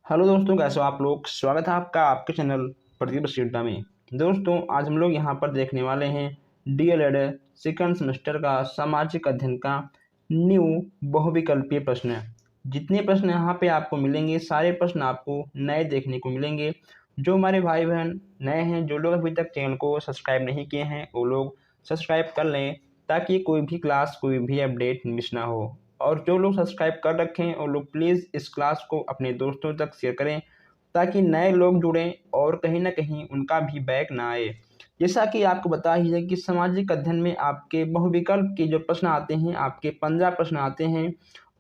Hello दोस्तों, कैसे हो आप लोग। स्वागत है आपका आपके चैनल प्रतिभा सीडा में। दोस्तों, आज हम लोग यहाँ पर देखने वाले हैं डीएलएड सेकंड सेमेस्टर का सामाजिक अध्ययन का न्यू बहुविकल्पीय प्रश्न। जितने प्रश्न यहाँ पे आपको मिलेंगे सारे प्रश्न आपको नए देखने को मिलेंगे। जो हमारे भाई बहन नए हैं, जो लोग अभी तक चैनल को सब्सक्राइब नहीं किए हैं, वो लोग सब्सक्राइब कर लें ताकि कोई भी क्लास कोई भी अपडेट मिस ना हो। और जो लोग सब्सक्राइब कर रखे हैं वो लोग प्लीज़ इस क्लास को अपने दोस्तों तक शेयर करें ताकि नए लोग जुड़ें और कहीं ना कहीं उनका भी बैक ना आए। जैसा कि आपको बता ही है कि सामाजिक अध्ययन में आपके बहुविकल्प के जो प्रश्न आते हैं, आपके 15 प्रश्न आते हैं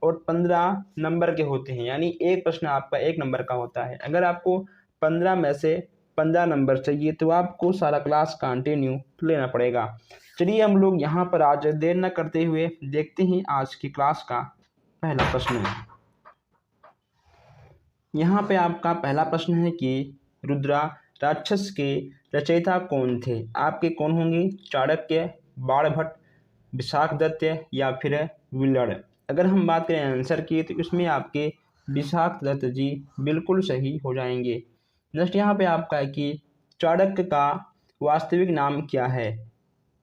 और 15 नंबर के होते हैं, यानी एक प्रश्न आपका 1 नंबर का होता है। अगर आपको 15 में से 15 नंबर चाहिए तो आपको सारा क्लास कंटिन्यू लेना पड़ेगा। चलिए हम लोग यहाँ पर आज देर न करते हुए देखते हैं आज की क्लास का पहला प्रश्न। यहाँ पे आपका पहला प्रश्न है कि रुद्रा राक्षस के रचयिता कौन थे। आपके कौन होंगे? चाणक्य, बाणभट्ट, विशाखदत्त या फिर विलड़। अगर हम बात करें आंसर की तो इसमें आपके विशाखदत्त जी बिल्कुल सही हो जाएंगे। नेक्स्ट यहाँ पे आपका है कि चाणक्य का वास्तविक नाम क्या है।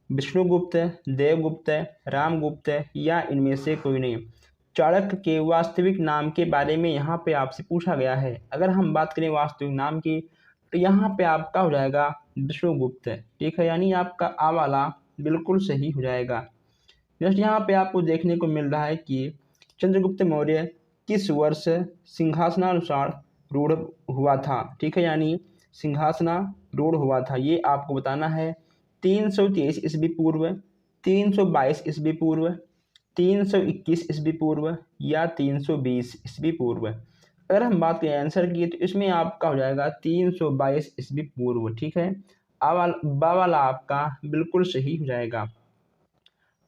विष्णुगुप्त, देवगुप्त, रामगुप्त या इनमें से कोई नहीं। चाणक्य के वास्तविक नाम के बारे में यहाँ पे आपसे पूछा गया है। अगर हम बात करें वास्तविक नाम की तो यहाँ पे आपका हो जाएगा विष्णुगुप्त। ठीक है, यानी आपका आ वाला बिल्कुल सही हो जाएगा। नेक्स्ट यहाँ पे आपको देखने को मिल रहा है कि चंद्रगुप्त मौर्य किस वर्ष सिंहासनानुसार रूढ़ हुआ था। ठीक है, यानी सिंहासनारूढ़ हुआ था ये आपको बताना है। 323 ईस्वी पूर्व, 322 ईस्वी पूर्व, 321 ईस्वी पूर्व या 320 ईस्वी पूर्व। अगर हम बात करें आंसर की तो इसमें आपका हो जाएगा 322 ईस्वी पूर्व। ठीक है, बा वाला आपका बिल्कुल सही हो जाएगा।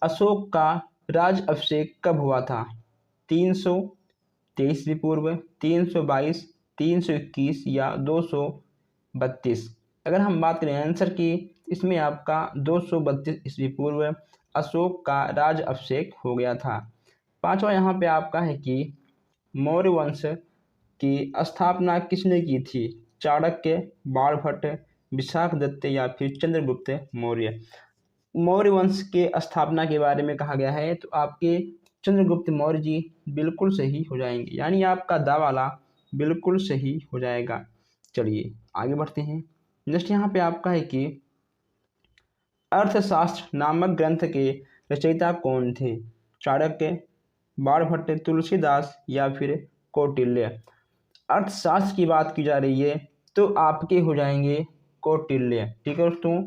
अशोक का राज अभिषेक कब हुआ था। 323 ईस्वी पूर्व, 322, 321 या 232। अगर हम बात करें आंसर की इसमें आपका 232 ईस्वी पूर्व अशोक का राज अभिषेक हो गया था। पांचवा यहाँ पे आपका है कि मौर्य वंश की स्थापना किसने की थी। चाणक्य, बाणभट्ट, विशाखदत्त या फिर चंद्रगुप्त मौर्य। मौर्य वंश के स्थापना के बारे में कहा गया है तो आपके चंद्रगुप्त मौर्य जी बिल्कुल सही हो जाएंगे, यानी आपका दा वाला बिल्कुल सही हो जाएगा। चलिए आगे बढ़ते हैं। नेक्स्ट यहाँ पे आपका है कि अर्थशास्त्र नामक ग्रंथ के रचयिता कौन थे। चाणक्य, बाणभट्ट, तुलसीदास या फिर कौटिल्य। अर्थशास्त्र की बात की जा रही है तो आपके हो जाएंगे कौटिल्य। ठीक है दोस्तों,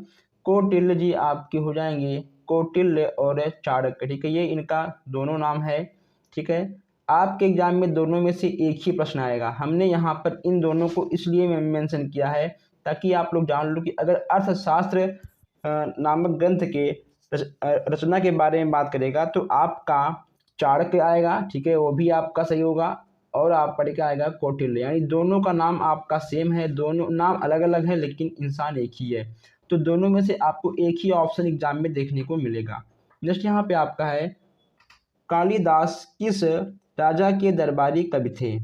कौटिल्य जी आपके हो जाएंगे कौटिल्य और चाणक्य। ठीक है, ये इनका दोनों नाम है। ठीक है, आपके एग्जाम में दोनों में से एक ही प्रश्न आएगा। हमने यहाँ पर इन दोनों को इसलिए मेंशन किया है ताकि आप लोग जान लो कि अगर अर्थशास्त्र नामक ग्रंथ के रचना के बारे में बात करेगा तो आपका चाणक्य आएगा। ठीक है, वो भी आपका सही होगा और आपका क्या आएगा कौटिल्य, यानी दोनों का नाम आपका सेम है। दोनों नाम अलग अलग है लेकिन इंसान एक ही है, तो दोनों में से आपको एक ही ऑप्शन एग्जाम में देखने को मिलेगा। नेक्स्ट यहाँ पे आपका है कालिदास किस राजा के दरबारी कवि थे।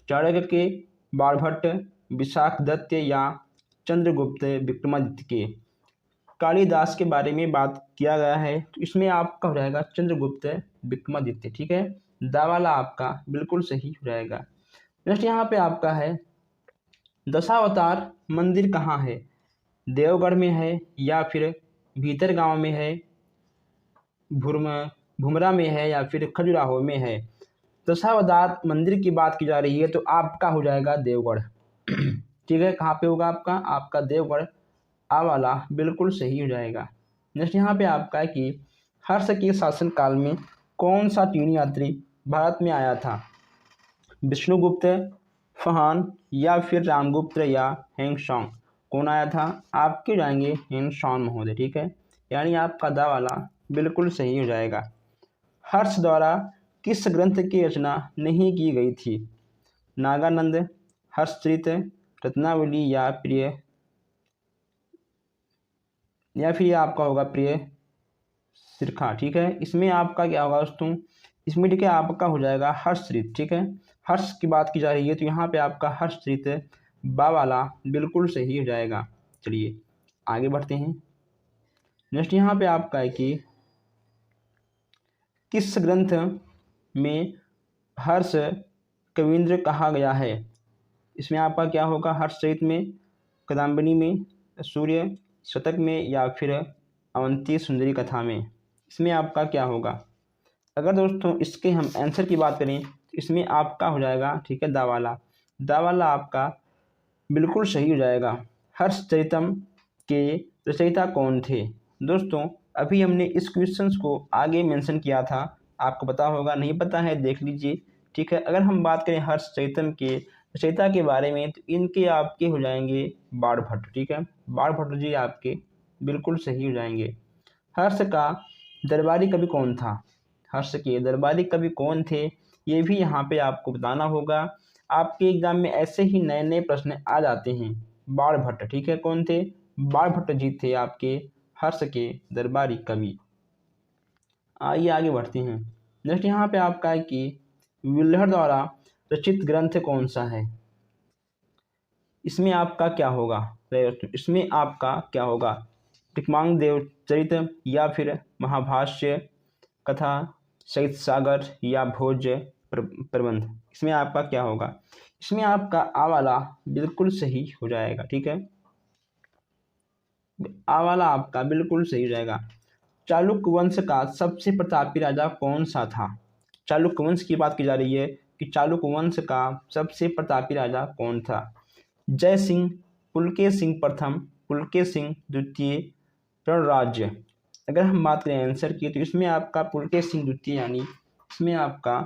चाणक्य के, बाणभट्ट, विशाखदत्त या चंद्रगुप्त विक्रमादित्य के। कालिदास के बारे में बात किया गया है तो इसमें आपका हो जाएगा चंद्रगुप्त विक्रमादित्य। ठीक है, दा वाला आपका बिल्कुल सही हो जाएगा। नेक्स्ट यहाँ पे आपका है दशावतार मंदिर कहाँ है। देवगढ़ में है या फिर भीतर गांव में है, भुमरा में है या फिर खजुराहो में है। दशावतार मंदिर की बात की जा रही है तो आपका हो जाएगा देवगढ़। ठीक है, कहाँ पे होगा आपका देवगढ़ आ वाला बिल्कुल सही हो जाएगा। नेक्स्ट यहाँ पे आपका है कि हर्ष के शासनकाल में कौन सा चीनी यात्री भारत में आया था। विष्णुगुप्त, फहान या फिर रामगुप्त या हेंगशॉन्ग। कौन आया था? आपके जाएंगे हेंगशॉन्ग महोदय। ठीक है, यानी आपका दा वाला बिल्कुल सही हो जाएगा। हर्ष द्वारा किस ग्रंथ की रचना नहीं की गई थी। नागानंद, हर्षचरित, रत्नावली या फिर आपका होगा प्रिय सिरखा। ठीक है, इसमें आपका क्या होगा दोस्तों, इसमें ठीक है आपका हो जाएगा हर्षचरित। ठीक है, हर्ष की बात की जा रही है तो यहाँ पे आपका हर्षचरित बा वाला बिल्कुल सही हो जाएगा। चलिए आगे बढ़ते हैं। नेक्स्ट यहाँ पे आपका है कि किस ग्रंथ में हर्ष कवींद्र कहा गया है। इसमें आपका क्या होगा, हर्षचरित में, कादम्बिनी में, सूर्य शतक में या फिर अवंती सुंदरी कथा में। इसमें आपका क्या होगा। अगर दोस्तों इसके हम आंसर की बात करें तो इसमें आपका हो जाएगा, ठीक है, दावाला। दावाला आपका बिल्कुल सही हो जाएगा। हर्षचरितम के रचयिता कौन थे। दोस्तों अभी हमने इस क्वेश्चंस को आगे मेंशन किया था, आपको पता होगा, नहीं पता है देख लीजिए, ठीक है। अगर हम बात करें हर्षचरितम के रचयिता के बारे में तो इनके आपके हो जाएंगे बाणभट्ट, ठीक है। बाणभट्ट जी आपके बिल्कुल सही हो जाएंगे। हर्ष का दरबारी कवि कौन था। हर्ष के दरबारी कवि कौन थे ये भी यहाँ पे आपको बताना होगा। आपके एग्जाम में ऐसे ही नए नए प्रश्न आ जाते हैं। बाणभट्ट, ठीक है, कौन थे, बाणभट्ट जी थे आपके हर्ष के दरबारी कवि। आइए आगे बढ़ते हैं। नेक्स्ट यहाँ पे आपका है कि विल्हड़ द्वारा रचित ग्रंथ कौन सा है। इसमें आपका क्या होगा, इसमें आपका क्या होगा, टिकमांग देव चरित या फिर महाभाष्य, कथा, शहीद सागर या भोज प्रबंध। इसमें आपका क्या होगा। इसमें आपका आ वाला बिल्कुल सही हो जाएगा, ठीक है, आ वाला आपका बिल्कुल सही हो जाएगा। चालुक्य वंश का सबसे प्रतापी राजा कौन सा था। चालुक्य वंश की बात की जा रही है कि चालुक्य वंश का सबसे प्रतापी राजा कौन था। जय सिंह, पुलकेश सिंह प्रथम, पुलकेश सिंह द्वितीय, रणराज्य। अगर हम बात करें आंसर की तो इसमें आपका पुलकेश सिंह द्वितीय यानी इसमें आपका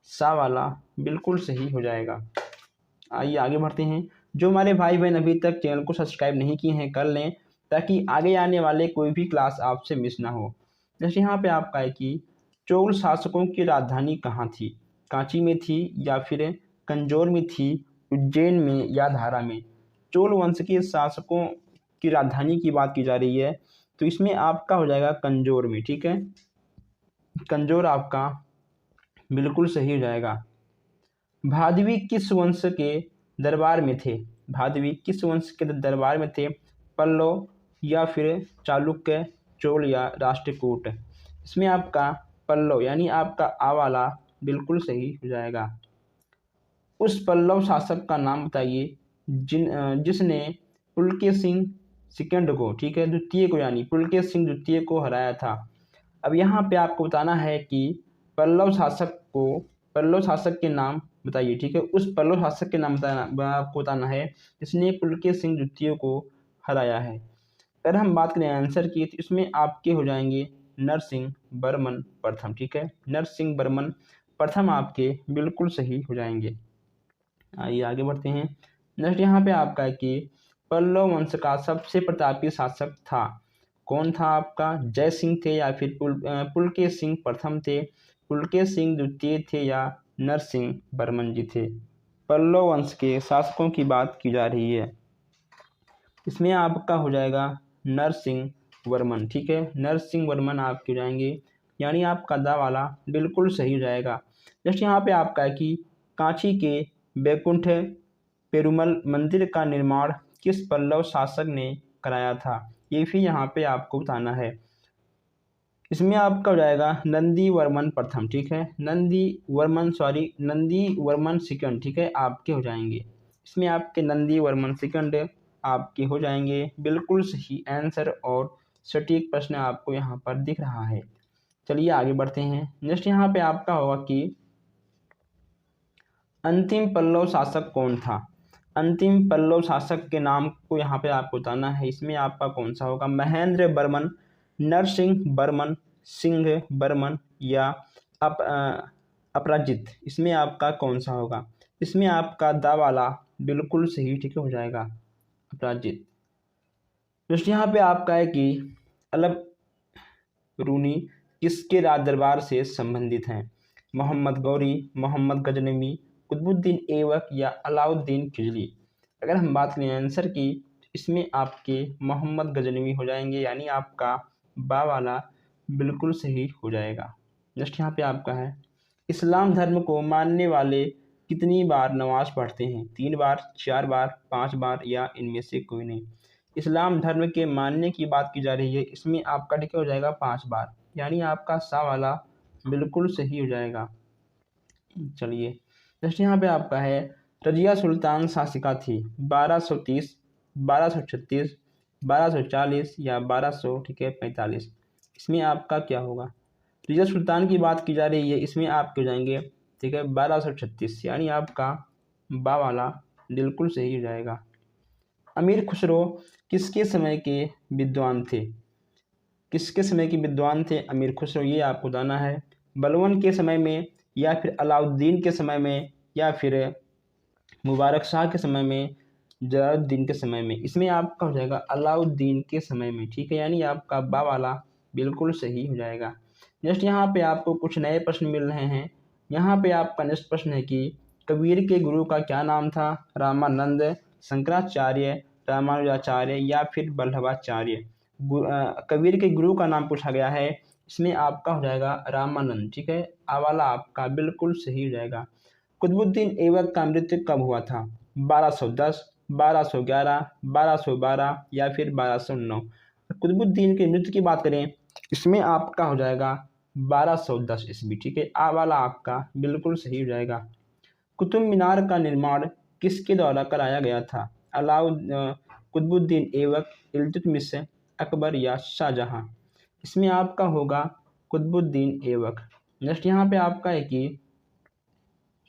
सा वाला बिल्कुल सही हो जाएगा। आइए आगे बढ़ते हैं। जो हमारे भाई बहन अभी तक चैनल को सब्सक्राइब नहीं किए हैं कर लें ताकि आगे आने वाले कोई भी क्लास आपसे मिस ना हो। जैसे यहाँ पे आपका है कि चोल शासकों की राजधानी कहाँ थी। कांची में थी या फिर कंजौर में थी, उज्जैन में या धारा में। चोल वंश के शासकों की राजधानी की बात की जा रही है तो इसमें आपका हो जाएगा कंजौर में, ठीक है, कंजौर आपका बिल्कुल सही हो जाएगा। भादवी किस वंश के दरबार में थे। भादवी किस वंश के दरबार में थे, पल्लव या फिर चालुक्य, चोल या राष्ट्रकूट। इसमें आपका पल्लव यानी आपका आ वाला बिल्कुल सही हो जाएगा। उस पल्लव शासक का नाम बताइए जिसने पुलकेश सिंह सेकंड को, ठीक है, द्वितीय को यानी पुलकेश सिंह द्वितीय को हराया था। अब यहाँ पे आपको बताना है कि पल्लव शासक के नाम बताइए, ठीक है, उस पल्लव शासक के नाम आपको बताना है जिसने पुलकेश सिंह द्वितीय को हराया है। अगर हम बात करें आंसर की तो इसमें आपके हो जाएंगे नरसिंह वर्मन प्रथम, ठीक है, नरसिंह वर्मन प्रथम आपके बिल्कुल सही हो जाएंगे। आइए आगे बढ़ते हैं। नेक्स्ट यहाँ पे आपका है कि पल्लव वंश का सबसे प्रतापी शासक था कौन था आपका। जय सिंह थे या फिर पुलकेश सिंह प्रथम थे, पुलकेश सिंह द्वितीय थे या नरसिंह वर्मन जी थे। पल्लव वंश के शासकों की बात की जा रही है, इसमें आपका हो जाएगा नरसिंह वर्मन, ठीक है, नरसिंह वर्मन आपके हो जाएंगे यानी आपका दा वाला बिल्कुल सही हो जाएगा। जैसे यहाँ पे आपका है कि कांची के बैकुंठ पेरुमल मंदिर का निर्माण किस पल्लव शासक ने कराया था, ये भी यहाँ पे आपको बताना है। इसमें आपका हो जाएगा नंदी वर्मन प्रथम, ठीक है, नंदी वर्मन सेकंड, ठीक है, आपके हो जाएंगे। इसमें आपके नंदी वर्मन सेकंड आपके हो जाएंगे बिल्कुल सही आंसर और सटीक प्रश्न आपको यहाँ पर दिख रहा है। चलिए आगे बढ़ते हैं। नेक्स्ट यहाँ पे आपका होगा कि अंतिम पल्लव शासक कौन था। अंतिम पल्लव शासक के नाम को यहाँ पे आपको बताना है। इसमें आपका कौन सा होगा, महेंद्र वर्मन, नरसिंह वर्मन, सिंह वर्मन या अपराजित। इसमें आपका कौन सा होगा। इसमें आपका दा वाला बिल्कुल सही, ठीक हो जाएगा, अपराजित। दोस्तों यहाँ पे आपका है कि अलब रूनी किसके राज दरबार से संबंधित हैं। मोहम्मद गौरी, मोहम्मद गजनवी, कुतुबुद्दीन ऐबक या अलाउद्दीन खिलजी। अगर हम बात करें आंसर की इसमें आपके मोहम्मद गजनवी हो जाएंगे यानी आपका बा वाला बिल्कुल सही हो जाएगा। नेक्स्ट यहाँ पे आपका है इस्लाम धर्म को मानने वाले कितनी बार नमाज पढ़ते हैं? 3 बार, 4 बार, 5 बार या इनमें से कोई नहीं? इस्लाम धर्म के मानने की बात की जा रही है, इसमें आपका ठीक हो जाएगा 5 बार, यानी आपका सा वाला बिल्कुल सही हो जाएगा। चलिए, नेक्स्ट यहाँ पे आपका है, रजिया सुल्तान शासिका थी 1230, 1236, 1240 या 1200 ठीक है 45। इसमें आपका क्या होगा? रजिया सुल्तान की बात की जा रही है, इसमें आपके हो जाएंगे ठीक है 1236, यानी आपका बा वाला बिल्कुल सही हो जाएगा। अमीर खुसरो किसके समय के विद्वान थे? किसके समय के विद्वान थे अमीर खुसरो, ये आपको बताना है। बलवन के समय में, या फिर अलाउद्दीन के समय में, या फिर मुबारक शाह के समय में, जलालुद्दीन के समय में? इसमें आपका हो जाएगा अलाउद्दीन के समय में, ठीक है, यानी आपका बा वाला बिल्कुल सही हो जाएगा। नेक्स्ट यहाँ पे आपको कुछ नए प्रश्न मिल रहे हैं। यहाँ पे आपका नेक्स्ट प्रश्न है कि कबीर के गुरु का क्या नाम था? रामानंद, शंकराचार्य, रामानुजाचार्य या फिर वल्लभाचार्य? कबीर के गुरु का नाम पूछा गया है, इसमें आपका हो जाएगा रामानंद, ठीक है, आ वाला आपका बिल्कुल सही हो जाएगा। कुतुबुद्दीन ऐबक का मृत्यु कब हुआ था? 1210, 1211, 1212 या फिर 1209? कुतुबुद्दीन के मृत्यु की बात करें, इसमें आपका हो जाएगा 1210 ईस्वी, ठीक है, आ वाला आपका बिल्कुल सही हो जाएगा। कुतुब मीनार का निर्माण किसके द्वारा कराया गया था? कुतुबुद्दीन ऐबक, इल्तुतमिश, अकबर या शाहजहां? इसमें आपका होगा कुतुबुद्दीन ऐबक। नेक्स्ट यहाँ पे आपका है कि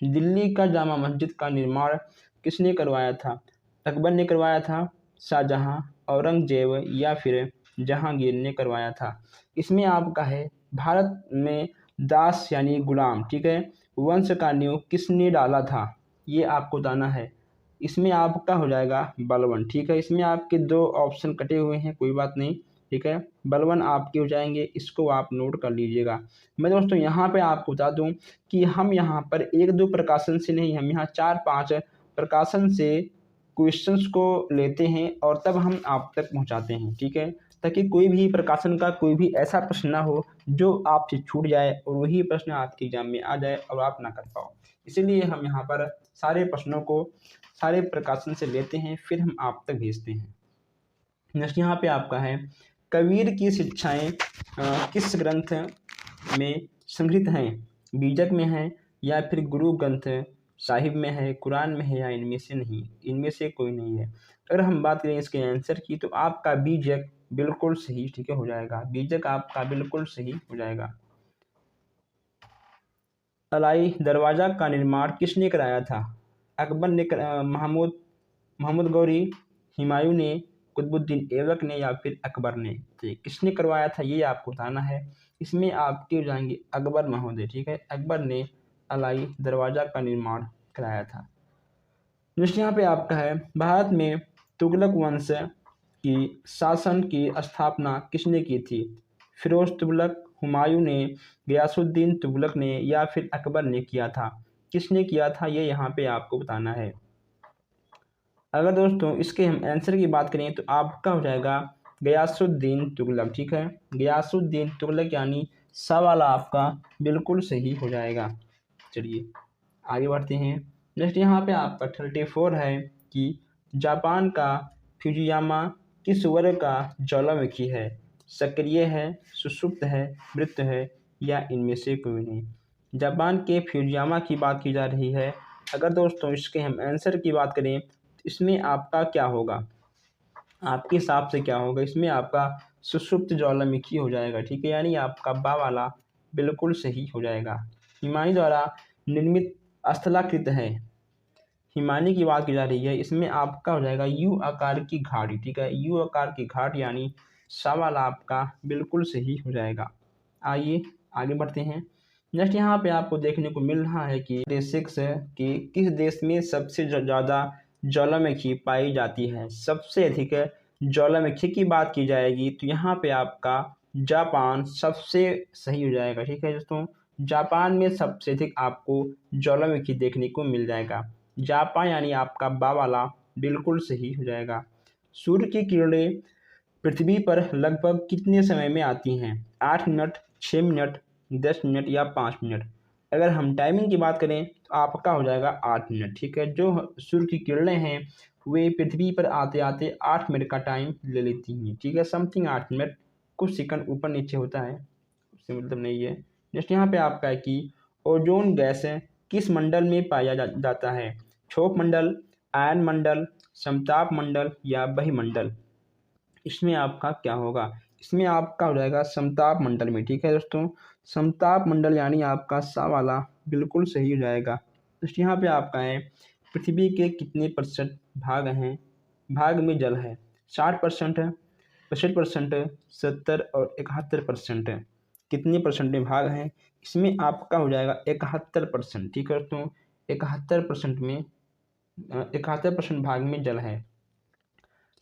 दिल्ली का जामा मस्जिद का निर्माण किसने करवाया था? अकबर ने करवाया था, शाहजहां, औरंगजेब या फिर जहांगीर ने करवाया था? इसमें आपका है भारत में दास यानी गुलाम, ठीक है, वंश का नींव किसने डाला था? ये आपको बताना है। इसमें आपका हो जाएगा बलवन, ठीक है, इसमें आपके 2 ऑप्शन कटे हुए हैं, कोई बात नहीं, ठीक है, बलवन आपके हो जाएंगे, इसको आप नोट कर लीजिएगा। मैं दोस्तों यहाँ पे आपको बता दूं कि हम यहाँ पर 1-2 प्रकाशन से नहीं, हम यहाँ 4-5 प्रकाशन से क्वेश्चंस को लेते हैं और तब हम आप तक पहुँचाते हैं, ठीक है, ताकि कोई भी प्रकाशन का कोई भी ऐसा प्रश्न ना हो जो आपसे छूट जाए और वही प्रश्न आपके एग्जाम में आ जाए और आप ना कर पाओ। इसीलिए हम यहाँ पर सारे प्रश्नों को सारे प्रकाशन से लेते हैं, फिर हम आप तक भेजते हैं। नेक्स्ट यहाँ पे आपका है, कबीर की शिक्षाएं किस ग्रंथ में संग्रहित हैं? बीजक में है या फिर गुरु ग्रंथ साहिब में है, कुरान में है या इनमें से नहीं? इनमें से कोई नहीं है। अगर हम बात करें इसके आंसर की तो आपका बीजक बिल्कुल सही, ठीक है, हो जाएगा, बीजक आपका बिल्कुल सही हो जाएगा। अलाई दरवाज़ा का निर्माण किसने कराया था? अकबर ने, महमूद गौरी, हुमायूं ने, कुतुबुद्दीन ऐबक ने या फिर अकबर ने? तो किसने करवाया था ये आपको बताना है। इसमें आपके हो जाएंगे अकबर महोदय, ठीक है, अकबर ने अलाई दरवाज़ा का निर्माण कराया था। नेक्स्ट यहाँ पे आपका है, भारत में तुगलक वंश की शासन की स्थापना किसने की थी? फिरोज तुगलक, हुमायूं ने, गयासुद्दीन तुगलक ने या फिर अकबर ने किया था? किसने किया था ये यहाँ पे आपको बताना है। अगर दोस्तों इसके हम आंसर की बात करें तो आपका हो जाएगा गयासुद्दीन तुगलक, ठीक है, गयासुद्दीन तुगलक, यानी सा वाला आपका बिल्कुल सही हो जाएगा। चलिए आगे बढ़ते हैं। नेक्स्ट यहाँ पे आपका 34 है कि जापान का फ्यूजियामा किस वर्ग का ज्वालामुखी है? सक्रिय है, सुषुप्त है, मृत है या इनमें से कोई नहीं? जापान के फ्यूजियामा की बात की जा रही है। अगर दोस्तों इसके हम आंसर की बात करें तो इसमें आपका क्या होगा, आपके हिसाब से क्या होगा? इसमें आपका सुषुप्त ज्वालामुखी हो जाएगा, ठीक है, यानी आपका बा वाला बिल्कुल सही हो जाएगा। हिमानी द्वारा निर्मित स्थलाकृत है, हिमानी की बात की जा रही है, इसमें आपका हो जाएगा यू आकार की घाटी, ठीक है, यू आकार की घाट, यानी सा वाला आपका बिल्कुल सही हो जाएगा। आइए आगे बढ़ते हैं। नेक्स्ट यहाँ पे आपको देखने को मिल रहा है कि 6 कि किस देश में सबसे ज़्यादा ज्वालामुखी पाई जाती है? सबसे अधिक ज्वालामुखी की बात की जाएगी तो यहाँ पे आपका जापान सबसे सही हो जाएगा, ठीक है दोस्तों, जापान में सबसे अधिक आपको ज्वालामुखी देखने को मिल जाएगा। जापान यानी आपका बा वाला बिल्कुल सही हो जाएगा। सूर्य की किरणें पृथ्वी पर लगभग कितने समय में आती हैं? 8 मिनट, 6 मिनट, 10 मिनट या 5 मिनट? अगर हम टाइमिंग की बात करें तो आपका हो जाएगा 8 मिनट, ठीक है। जो सूर्य की किरणें हैं वे पृथ्वी पर आते आते 8 मिनट का टाइम ले लेती हैं, ठीक है। समथिंग 8 मिनट, कुछ सेकंड ऊपर नीचे होता है, उससे मतलब नहीं है। जस्ट यहाँ पे आपका है कि ओजोन गैस किस मंडल में पाया जाता है? क्षोभ मंडल, आयन मंडल, समताप मंडल या बहिमंडल? इसमें आपका क्या होगा? इसमें आपका हो जाएगा समताप मंडल में, ठीक है दोस्तों। समताप मंडल यानी आपका सा वाला बिल्कुल सही हो जाएगा। दोस्तों यहाँ पे आपका है पृथ्वी के कितने प्रतिशत भाग हैं, भाग में जल है? 60% है, 65%, 70 और 71% है। कितने परसेंट में भाग हैं? इसमें आपका हो जाएगा 71%, ठीक है दोस्तों। 71% में 71% भाग में जल है।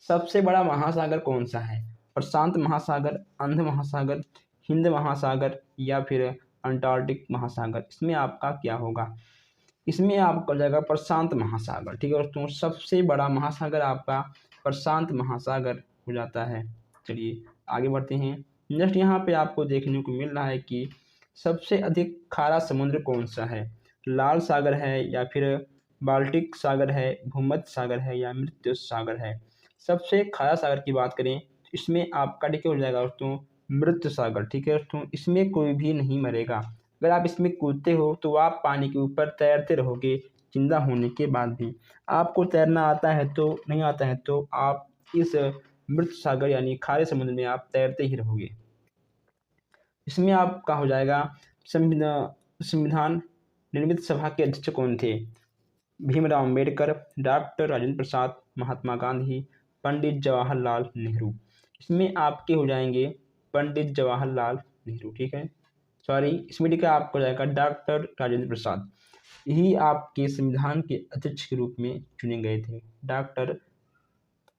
सबसे बड़ा महासागर कौन सा है? प्रशांत महासागर, अंध महासागर, हिंद महासागर या फिर अंटार्कटिक महासागर? इसमें आपका क्या होगा? इसमें आपका हो जाएगा प्रशांत महासागर, ठीक है दोस्तों। सबसे बड़ा महासागर आपका प्रशांत महासागर हो जाता है। चलिए आगे बढ़ते हैं। नेक्स्ट यहाँ पे आपको देखने को मिल रहा है कि सबसे अधिक खारा समुद्र कौन सा है? लाल सागर है या फिर बाल्टिक सागर है, भूमध्य सागर है या मृत्यु सागर है? सबसे खारा सागर की बात करें तो इसमें आपका ठीक हो जाएगा दोस्तों मृत्यु सागर, ठीक है दोस्तों। इसमें कोई भी नहीं मरेगा। अगर आप इसमें कूदते हो तो आप पानी के ऊपर तैरते रहोगे जिंदा होने के बाद भी। आपको तैरना आता है तो नहीं आता है तो आप इस मृत सागर यानी खारे समुद्र में आप तैरते ही रहोगे। इसमें आपका हो जाएगा संविधान निर्मित सभा के अध्यक्ष कौन थे? भीमराव अम्बेडकर, डॉक्टर राजेंद्र प्रसाद, महात्मा गांधी, पंडित जवाहरलाल नेहरू? इसमें आपके हो जाएंगे पंडित जवाहरलाल नेहरू, ठीक है। सॉरी, इसमें लिखा आपको जाएगा डॉक्टर राजेंद्र प्रसाद। यही आपके संविधान के अध्यक्ष के रूप में चुने गए थे, डॉक्टर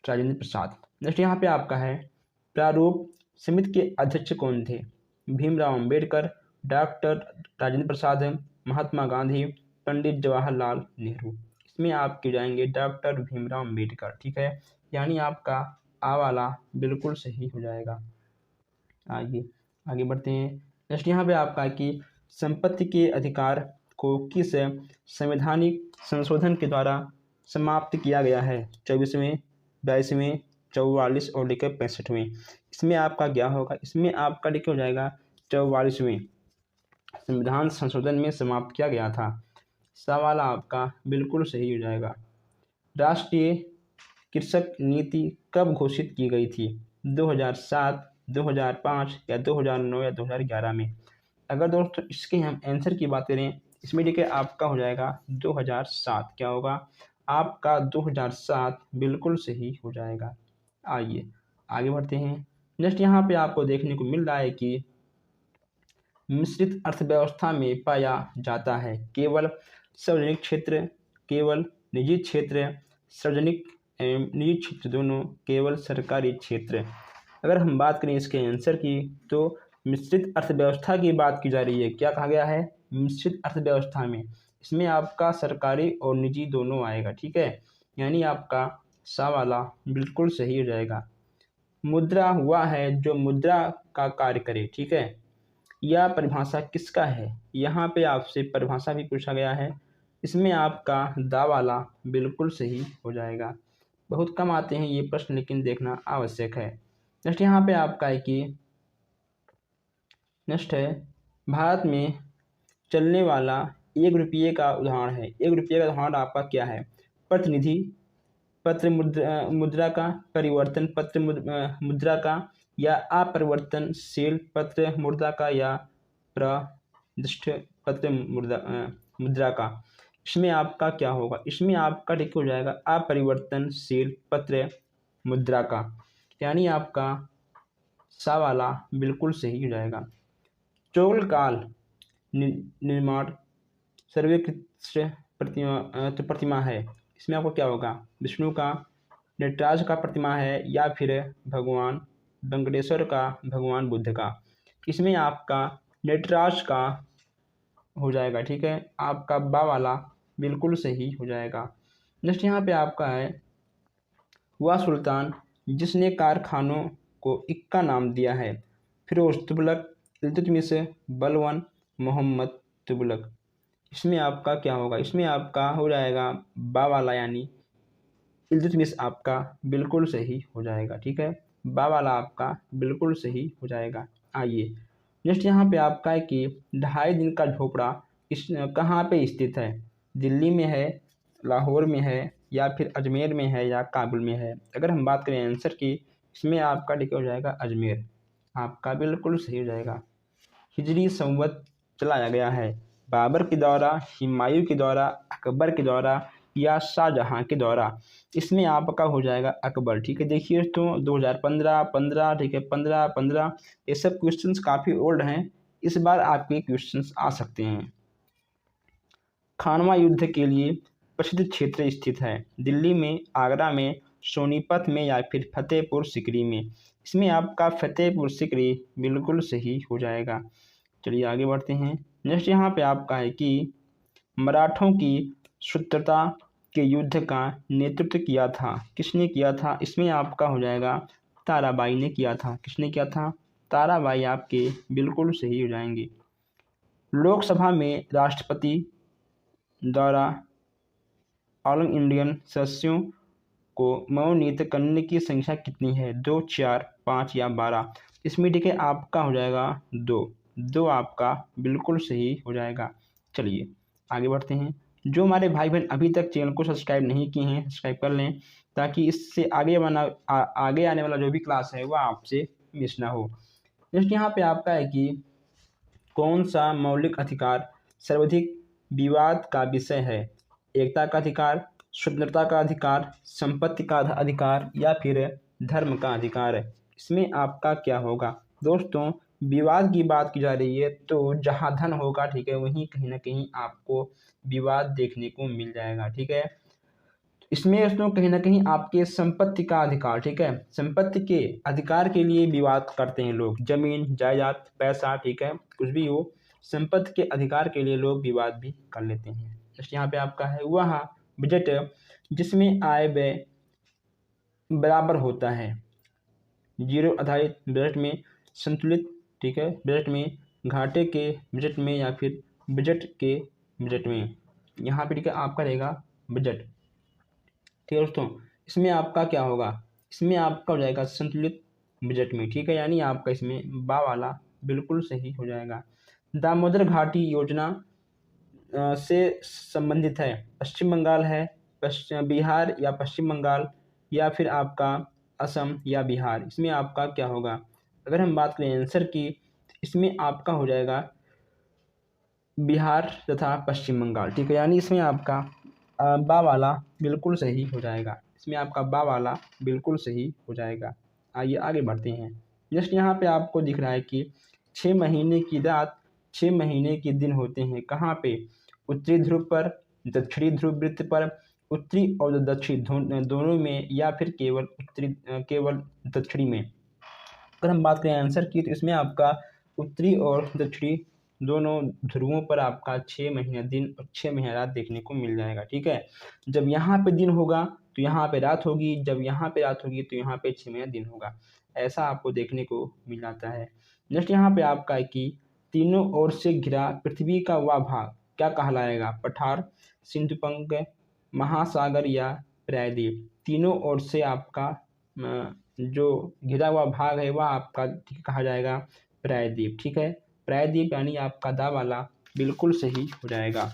राजेंद्र प्रसाद। नेक्स्ट यहाँ पे आपका है प्रारूप समिति के अध्यक्ष कौन थे? भीमराव अम्बेडकर, डॉक्टर राजेंद्र प्रसाद, महात्मा गांधी, पंडित जवाहरलाल नेहरू? इसमें आपके जाएंगे डॉक्टर भीमराव अम्बेडकर, ठीक है। यानी आपका आ वाला बिल्कुल सही हो जाएगा। आगे आगे बढ़ते हैं। नेक्स्ट यहाँ पे आपका है कि संपत्ति के अधिकार को किस संवैधानिक संशोधन के द्वारा समाप्त किया गया है? 24वें, 22वें, 44 और लेकर 65वें? इसमें आपका क्या होगा? इसमें आपका लिखे हो जाएगा 44वें संविधान संशोधन में समाप्त किया गया था। सवाल आपका बिल्कुल सही हो जाएगा। राष्ट्रीय कृषक नीति कब घोषित की गई थी? 2007, 2005 या 2009 या 2011 में? अगर दोस्तों इसके हम आंसर की बात करें, इसमें देखिए आपका हो जाएगा 2007। क्या होगा? आपका 2007 बिल्कुल सही हो जाएगा। आइए आगे बढ़ते हैं। नेक्स्ट यहाँ पे आपको देखने को मिल रहा है कि मिश्रित अर्थव्यवस्था में पाया जाता है केवल सार्वजनिक क्षेत्र, केवल निजी क्षेत्र, सार्वजनिक एवं निजी क्षेत्र दोनों, केवल सरकारी क्षेत्र? अगर हम बात करें इसके आंसर की तो मिश्रित अर्थव्यवस्था की बात की जा रही है। क्या कहा गया है? मिश्रित अर्थव्यवस्था में। इसमें आपका सरकारी और निजी दोनों आएगा, ठीक है। यानी आपका सा वाला बिल्कुल सही हो जाएगा। मुद्रा हुआ है जो मुद्रा का कार्य करे, ठीक है। यह परिभाषा किसका है? यहाँ पे आपसे परिभाषा भी पूछा गया है। इसमें आपका दा वाला बिल्कुल सही हो जाएगा। बहुत कम आते हैं ये प्रश्न, लेकिन देखना आवश्यक है। नेक्स्ट यहाँ पे आपका है कि नेक्स्ट है भारत में चलने वाला 1 रुपये का उदाहरण है। 1 रुपये का उदाहरण आपका क्या है? प्रतिनिधि पत्र, मुद्रा का परिवर्तन पत्र, मुद्रा का या अपरिवर्तनशील पत्र मुद्रा का या प्रतिष्ठ पत्र मुद्रा का? इसमें आपका क्या होगा? इसमें आपका ठीक हो जाएगा अपरिवर्तनशील पत्र मुद्रा का। यानी आपका सा वाला बिल्कुल सही हो जाएगा। चोल काल निर्माण सर्वोत्कृष्ट प्रतिमा है। इसमें आपको क्या होगा? विष्णु का, नटराज का प्रतिमा है या फिर भगवान वेंकटेश्वर का, भगवान बुद्ध का? इसमें आपका नटराज का हो जाएगा, ठीक है। आपका बा वाला बिल्कुल सही हो जाएगा। नेक्स्ट यहाँ पे आपका है वह सुल्तान जिसने कारखानों को इक्का नाम दिया है? फिरोज तुगलक, इल्तुतमिश, बलवन, मोहम्मद तुगलक? इसमें आपका क्या होगा, इसमें आपका हो जाएगा बा वाला, यानी इल्तुतमिश आपका बिल्कुल सही हो जाएगा। ठीक है, बा वाला आपका बिल्कुल सही हो जाएगा। आइए नेक्स्ट यहाँ पे आपका है कि 2.5 दिन का झोपड़ा इस कहाँ पे स्थित है, दिल्ली में है, लाहौर में है, या फिर अजमेर में है, या काबुल में है। अगर हम बात करें आंसर की, इसमें आपका ठीक हो जाएगा अजमेर, आपका बिल्कुल सही हो जाएगा। हिजरी संवत चलाया गया है, बाबर के द्वारा, हुमायूं के द्वारा, अकबर के द्वारा, या शाहजहां के द्वारा। इसमें आपका हो जाएगा अकबर। ठीक है, देखिए दोस्तों 2015, 15, ठीक है, 15, 15, ये सब क्वेश्चंस काफ़ी ओल्ड हैं, इस बार आपके क्वेश्चंस आ सकते हैं। खानवा युद्ध के लिए प्रसिद्ध क्षेत्र स्थित है, दिल्ली में, आगरा में, सोनीपत में, या फिर फतेहपुर सिकरी में। इसमें आपका फतेहपुर सिकरी बिल्कुल सही हो जाएगा। चलिए आगे बढ़ते हैं। नेक्स्ट यहाँ पे आपका है कि मराठों की स्वतंत्रता के युद्ध का नेतृत्व किया था, किसने किया था। इसमें आपका हो जाएगा ताराबाई ने किया था। किसने किया था, ताराबाई आपके बिल्कुल सही हो जाएंगे। लोकसभा में राष्ट्रपति द्वारा ऑल इंडियन सदस्यों को मनोनीत करने की संख्या कितनी है, 2, 4, 5 या 12। इसमें ठीक है आपका हो जाएगा 2, 2 आपका बिल्कुल सही हो जाएगा। चलिए आगे बढ़ते हैं। जो हमारे भाई बहन अभी तक चैनल को सब्सक्राइब नहीं किए हैं, सब्सक्राइब कर लें, ताकि इससे आगे आने वाला जो भी क्लास है वह आपसे मिस ना हो। नेक्स्ट यहाँ पे आपका है कि कौन सा मौलिक अधिकार सर्वाधिक विवाद का विषय है, एकता का अधिकार, स्वतंत्रता का अधिकार, संपत्ति का अधिकार, या फिर धर्म का अधिकार। इसमें आपका क्या होगा दोस्तों, विवाद की बात की जा रही है, तो जहाँ धन होगा ठीक है वहीं कहीं ना कहीं आपको विवाद देखने को मिल जाएगा। ठीक है, इसमें दोस्तों कहीं ना कहीं आपके संपत्ति का अधिकार, ठीक है, संपत्ति के अधिकार के लिए विवाद करते हैं लोग, जमीन जायदाद पैसा, ठीक है, कुछ भी हो, संपत्ति के अधिकार के लिए लोग विवाद भी कर लेते हैं। जैसे यहाँ पे आपका है वह बजट जिसमें आय व्यय बराबर होता है, जीरो आधारित बजट में, संतुलित, ठीक है, बजट में, घाटे के बजट में, या फिर बजट के बजट में। यहाँ पे ठीक है आपका रहेगा बजट। ठीक है दोस्तों, इसमें आपका क्या होगा, इसमें आपका हो जाएगा संतुलित बजट में। ठीक है, यानी आपका इसमें बा वाला बिल्कुल सही हो जाएगा। दामोदर घाटी योजना से संबंधित है, पश्चिम बंगाल है, पश्चिम बिहार या पश्चिम बंगाल, या फिर आपका असम या बिहार। इसमें आपका क्या होगा, अगर हम बात करें आंसर की, इसमें आपका हो जाएगा बिहार तथा पश्चिम बंगाल। ठीक है, यानी इसमें आपका बा वाला बिल्कुल सही हो जाएगा। इसमें आपका बा वाला बिल्कुल सही हो जाएगा। आइए आगे बढ़ते हैं। जस्ट यहाँ पे आपको दिख रहा है कि 6 महीने की रात, 6 महीने के दिन होते हैं कहाँ पे, उत्तरी ध्रुव पर, दक्षिणी ध्रुव वृत्त पर, उत्तरी और दक्षिणी दोनों में, या फिर केवल उत्तरी केवल दक्षिणी में। अगर हम बात करें आंसर की, तो इसमें आपका उत्तरी और दक्षिणी दोनों ध्रुवों पर आपका 6 महीने दिन और 6 महीने रात देखने को मिल जाएगा। ठीक है, जब यहाँ पे दिन होगा तो यहाँ पे रात होगी, जब यहाँ पे रात होगी तो यहाँ पे 6 महीने दिन होगा, ऐसा आपको देखने को मिल जाता है। नेक्स्ट यहाँ पे आपका है कि तीनों ओर से घिरा पृथ्वी का वह भाग क्या कहलाएगा, पठार, सिंधु पंख, महासागर, या प्रायद्वीप। तीनों ओर से आपका जो घिरा हुआ भाग है वह आपका कहा जाएगा प्रायद्वीप। ठीक है, प्रायद्वीप यानी आपका दा वाला बिल्कुल सही हो जाएगा।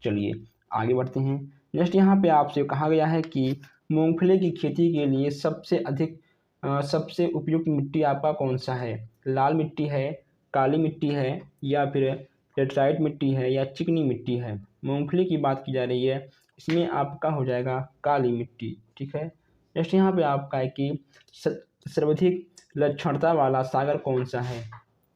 चलिए आगे बढ़ते हैं। नेक्स्ट यहाँ पे आपसे कहा गया है कि मूंगफली की खेती के लिए सबसे उपयुक्त मिट्टी आपका कौन सा है, लाल मिट्टी है, काली मिट्टी है, या फिर लेटराइट मिट्टी है, या चिकनी मिट्टी है। मूंगफली की बात की जा रही है, इसमें आपका हो जाएगा काली मिट्टी। ठीक है, नेक्स्ट यहाँ पे आपका है कि सर्वाधिक लक्षणता वाला सागर कौन सा है,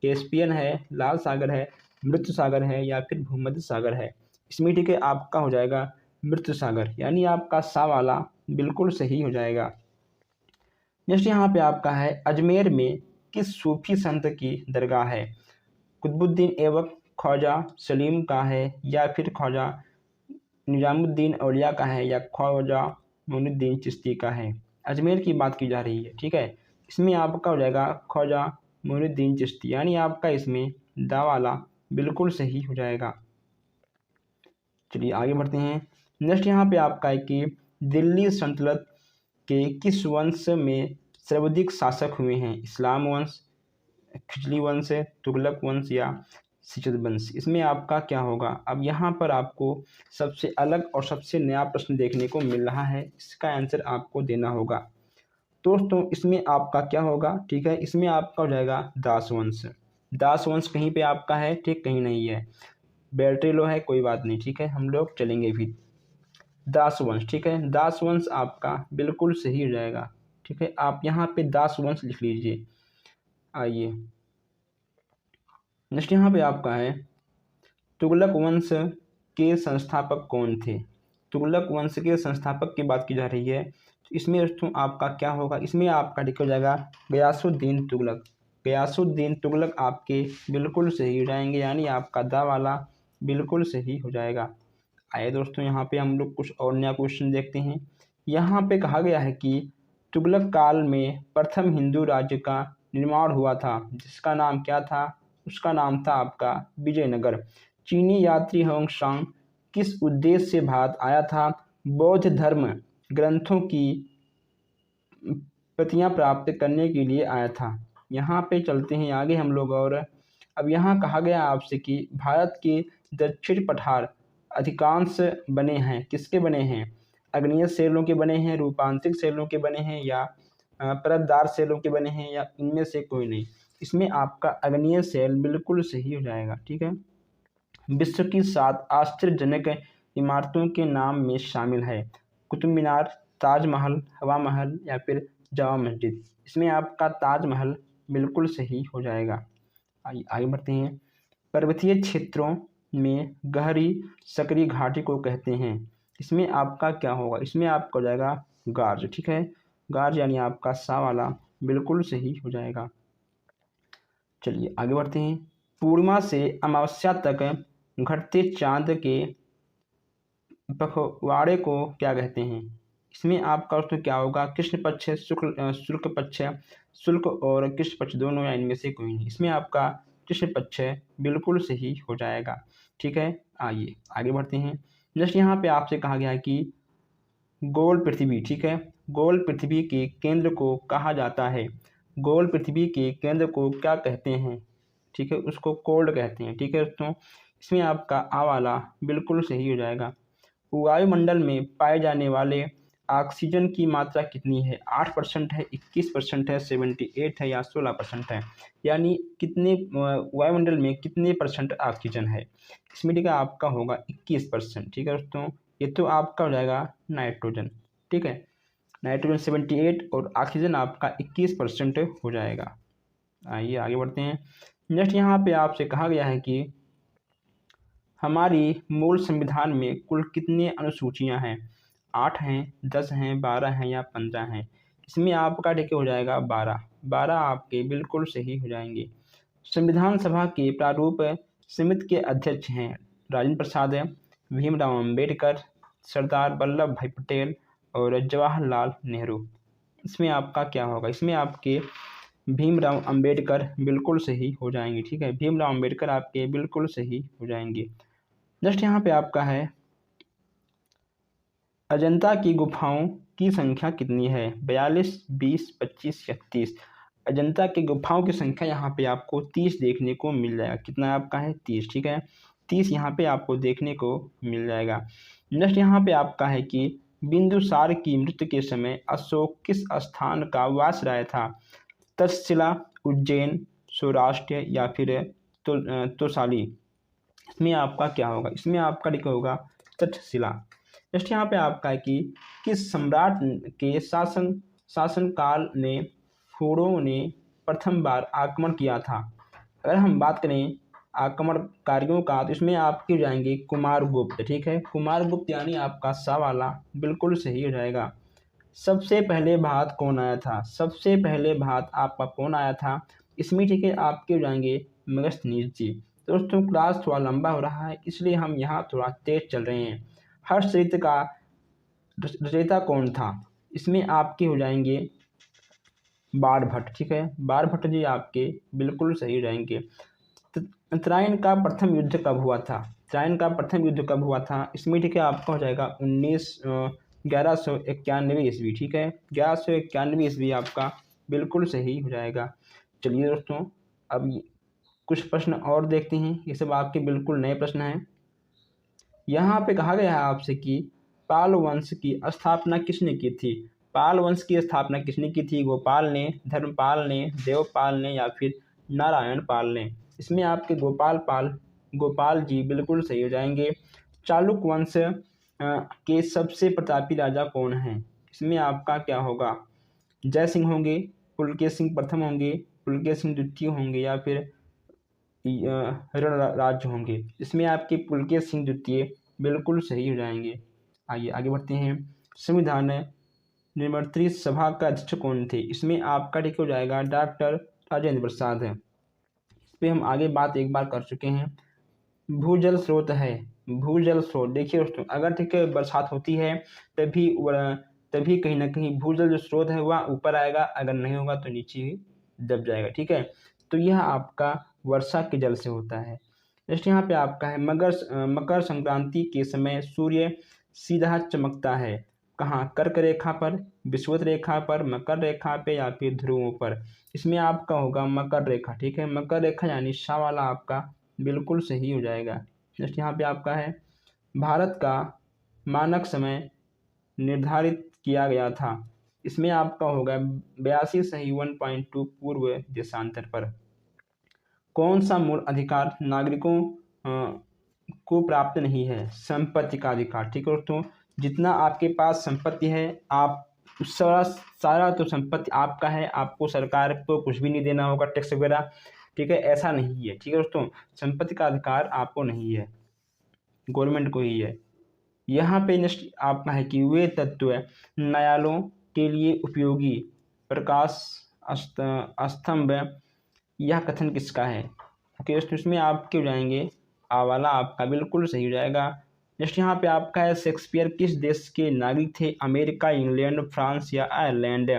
कैस्पियन है, लाल सागर है, मृत सागर है, या फिर भूमध्य सागर है। इसमें ठीक है आपका हो जाएगा मृत सागर, यानी आपका सा वाला बिल्कुल सही हो जाएगा। नेक्स्ट यहाँ पे आपका है अजमेर में किस सूफी संत की दरगाह है, कुतुबुद्दीन ऐबक, ख्वाजा सलीम का है, या फिर ख्वाजा निजामुद्दीन औलिया का है, या ख्वाजा मोइनुद्दीन चिश्ती का है। अजमेर की बात की जा रही है। ठीक है, इसमें आपका हो जाएगा ख्वाजा मोइनुद्दीन चिश्ती, यानी आपका इसमें दा वाला बिल्कुल सही हो जाएगा। चलिए आगे बढ़ते हैं। नेक्स्ट यहाँ पे आपका है कि दिल्ली सल्तनत के किस वंश में सर्वाधिक शासक हुए हैं? इस्लाम वंश, खिजली वंश, तुगलक वंश या सिचद वंश? इसमें आपका क्या होगा? अब यहाँ पर आपको सबसे अलग और सबसे नया प्रश्न देखने को मिल रहा है, इसका आंसर आपको देना होगा। दोस्तों इसमें आपका क्या होगा? ठीक है, इसमें आपका हो जाएगा दास वंश। दास वंश कहीं पे आपका है, ठीक, कहीं नहीं है। बैटरी लो है, कोई बात नहीं, ठीक है, हम लोग चलेंगे फिर। दास वंश, ठीक है, दास वंश आपका बिल्कुल सही हो जाएगा। ठीक है, आप यहाँ पे दास वंश लिख लीजिए। आइए नेक्स्ट यहाँ पे आपका है तुगलक वंश के संस्थापक कौन थे? तुगलक वंश के संस्थापक की बात की जा रही है, तो इसमें दोस्तों आपका क्या होगा? इसमें आपका ठीक हो जाएगा गयासुद्दीन तुगलक। गयासुद्दीन तुगलक आपके बिल्कुल सही हो जाएंगे, यानी आपका दा वाला बिल्कुल सही हो जाएगा। आइए दोस्तों यहाँ पे हम लोग कुछ और नया क्वेश्चन देखते हैं। यहाँ पे कहा गया है कि तुगलक काल में प्रथम हिंदू राज्य का निर्माण हुआ था, जिसका नाम क्या था? उसका नाम था आपका विजयनगर। चीनी यात्री होंगसांग किस उद्देश्य से भारत आया था? बौद्ध धर्म ग्रंथों की प्रतियां प्राप्त करने के लिए आया था। यहाँ पे चलते हैं आगे हम लोग। और अब यहाँ कहा गया आपसे कि भारत के दक्षिण पठार अधिकांश बने हैं, किसके बने हैं? अग्नेय शैलों के बने हैं, रूपांतरिक शैलों के बने हैं, या परतदार शैलों के बने हैं, या इनमें से कोई नहीं? इसमें आपका अग्नेय शैल बिल्कुल सही हो जाएगा। ठीक है, विश्व की 7 आश्चर्यजनक इमारतों के नाम में शामिल है कुतुब मीनार, ताजमहल, हवा महल या फिर जामा मस्जिद? इसमें आपका ताजमहल बिल्कुल सही हो जाएगा। आइए आगे बढ़ते हैं। पर्वतीय क्षेत्रों में गहरी सकरी घाटी को कहते हैं, इसमें आपका क्या होगा? इसमें आपका हो जाएगा गार्ज। ठीक है, गार्ज यानी आपका सा वाला बिल्कुल सही हो जाएगा। चलिए आगे बढ़ते हैं। पूर्णिमा से अमावस्या तक घटते चांद के पखवाड़े को क्या कहते हैं? इसमें आपका उसमें क्या होगा? कृष्ण पक्ष, शुक्ल पक्ष, शुक्ल और कृष्ण पक्ष दोनों, या इनमें से कोई नहीं? इसमें आपका कृष्ण पक्ष बिल्कुल सही हो जाएगा। ठीक है, आइए आगे बढ़ते हैं। जस्ट यहाँ पे आपसे कहा गया है कि गोल पृथ्वी, ठीक है, गोल पृथ्वी के केंद्र को कहा जाता है। गोल पृथ्वी के केंद्र को क्या कहते हैं? ठीक है, उसको कोल्ड कहते हैं। ठीक है दोस्तों, इसमें आपका आ वाला बिल्कुल सही हो जाएगा। वायुमंडल में पाए जाने वाले ऑक्सीजन की मात्रा कितनी है? 8% है, 21% है, 78 है, या 16% है? यानी कितने वायुमंडल में कितने परसेंट ऑक्सीजन है? इसमें ठीक है आपका होगा 21%। ठीक है दोस्तों, ये तो आपका हो जाएगा नाइट्रोजन। ठीक है, नाइट्रोजन 78 और ऑक्सीजन आपका 21% हो जाएगा। आइए आगे बढ़ते हैं। नेक्स्ट यहाँ पे आपसे कहा गया है कि हमारी मूल संविधान में कुल कितनी अनुसूचियां हैं? 8 हैं, 10 हैं, 12 हैं, या 15 हैं? इसमें आपका ठीक हो जाएगा 12। 12 आपके बिल्कुल सही हो जाएंगे। संविधान सभा के प्रारूप समिति के अध्यक्ष हैं राजेंद्र प्रसाद, भीमराव अम्बेडकर, सरदार वल्लभ भाई पटेल और जवाहरलाल नेहरू? इसमें आपका क्या होगा? इसमें आपके भीमराव अम्बेडकर बिल्कुल सही हो जाएंगे। ठीक है, भीमराव अम्बेडकर आपके बिल्कुल सही हो जाएंगे। नेक्स्ट यहाँ पे आपका है अजंता की गुफाओं की संख्या कितनी है? 42, 20, 25 या 30? अजंता की गुफाओं की संख्या यहाँ पे आपको 30 देखने को मिल जाएगा। कितना आपका है? 30। ठीक है, 30 यहाँ पे आपको देखने को मिल जाएगा। नेक्स्ट यहाँ पे आपका है कि बिंदुसार की मृत्यु के समय अशोक किस स्थान का वासराय था? तक्षशिला, उज्जैन, सौराष्ट्र या फिर तोसाली? इसमें आपका क्या होगा? इसमें आपका लिखा होगा तक्षशिला। नेक्स्ट यहाँ पे आपका है कि किस सम्राट के शासनकाल में हुरों ने प्रथम बार आक्रमण किया था? अगर हम बात करें आक्रमणकारियों का, तो इसमें आपके हो जाएंगे कुमारगुप्त। ठीक है, कुमारगुप्त यानी आपका सा वाला बिल्कुल सही हो जाएगा। सबसे पहले भारत कौन आया था? सबसे पहले भारत आपका कौन आया था? इसमें ठीक है आपके हो जाएंगे मेगस्थनीज जी। दोस्तों क्लास थोड़ा लंबा हो रहा है, इसलिए हम यहाँ थोड़ा तेज चल रहे हैं। हर्षचरित का रचयिता कौन था? इसमें आपके हो जाएंगे बाणभट्ट। ठीक है, बाणभट्ट जी आपके बिल्कुल सही हो जाएंगे। उत्तरायण का प्रथम युद्ध कब हुआ था? ट्रायन का प्रथम युद्ध कब हुआ था? इसमें ठीक है आपका हो जाएगा 1191 ईस्वी। ठीक है, 1191 ईस्वी आपका बिल्कुल सही हो जाएगा। चलिए दोस्तों, अब कुछ प्रश्न और देखते हैं, ये सब आपके बिल्कुल नए प्रश्न हैं। यहाँ पे कहा गया है आपसे कि पाल वंश की स्थापना किसने की थी? पाल वंश की स्थापना किसने की थी? गोपाल ने, धर्मपाल ने, देवपाल ने या फिर नारायण पाल ने? इसमें आपके गोपाल जी बिल्कुल सही हो जाएंगे। चालुक्य वंश के सबसे प्रतापी राजा कौन हैं? इसमें आपका क्या होगा? जय सिंह होंगे, पुलकेश सिंह प्रथम होंगे, पुलकेश सिंह द्वितीय होंगे या फिर रणराज होंगे? इसमें आपके पुलकेश सिंह द्वितीय बिल्कुल सही हो जाएंगे। आइए आगे बढ़ते हैं। संविधान निर्मात्री सभा का अध्यक्ष कौन थे? इसमें आपका ठीक हो जाएगा डॉक्टर राजेंद्र प्रसाद है। इस पर हम आगे बात एक बार कर चुके हैं। भूजल स्रोत है, भूजल स्रोत देखिए दोस्तों, अगर ठीक है बरसात होती है तभी कहीं ना कहीं भूजल जो स्रोत है वह ऊपर आएगा, अगर नहीं होगा तो नीचे ही दब जाएगा। ठीक है, तो यह आपका वर्षा के जल से होता है। नेक्स्ट यहाँ पे आपका है मकर संक्रांति के समय सूर्य सीधा चमकता है कहाँ? कर्क रेखा पर, विषुवत रेखा पर, मकर रेखा पे या फिर ध्रुवों पर? इसमें आपका होगा मकर रेखा। ठीक है, मकर रेखा यानी सा वाला आपका बिल्कुल सही हो जाएगा। नेक्स्ट यहाँ पे आपका है भारत का मानक समय निर्धारित किया गया था। इसमें आपका होगा 82 सही 1.2 पूर्व देशांतर पर। कौन सा मूल अधिकार नागरिकों को प्राप्त नहीं है? संपत्ति का अधिकार। ठीक है दोस्तों, जितना आपके पास संपत्ति है आप सारा तो संपत्ति आपका है, आपको सरकार को कुछ भी नहीं देना होगा टैक्स वगैरह। ठीक है, ऐसा नहीं है। ठीक है दोस्तों, संपत्ति का अधिकार आपको नहीं है, गवर्नमेंट को ही है। यहाँ पे नेक्स्ट आपका है कि वे तत्व न्यायालयों के लिए उपयोगी प्रकाश स्तंभ, यह कथन किसका है? ओके दोस्तों, इसमें आपके हो जाएंगे आ वाला आपका बिल्कुल सही हो जाएगा। नेक्स्ट यहाँ पे आपका है शेक्सपियर किस देश के नागरिक थे? अमेरिका, इंग्लैंड, फ्रांस या आयरलैंड?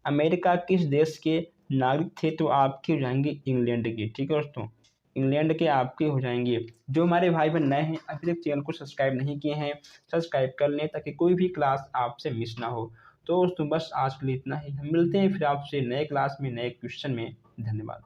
अमेरिका किस देश के नागरिक थे? तो आपके हो जाएंगे इंग्लैंड के। ठीक है दोस्तों, इंग्लैंड के आपके हो जाएंगे। जो हमारे भाई बहन नए हैं अभी तक चैनल को सब्सक्राइब नहीं किए हैं, सब्सक्राइब कर लें ताकि कोई भी क्लास आपसे मिस ना हो। तो दोस्तों बस आज के लिए इतना ही, हम मिलते हैं फिर आपसे नए क्लास में नए क्वेश्चन में। धन्यवाद।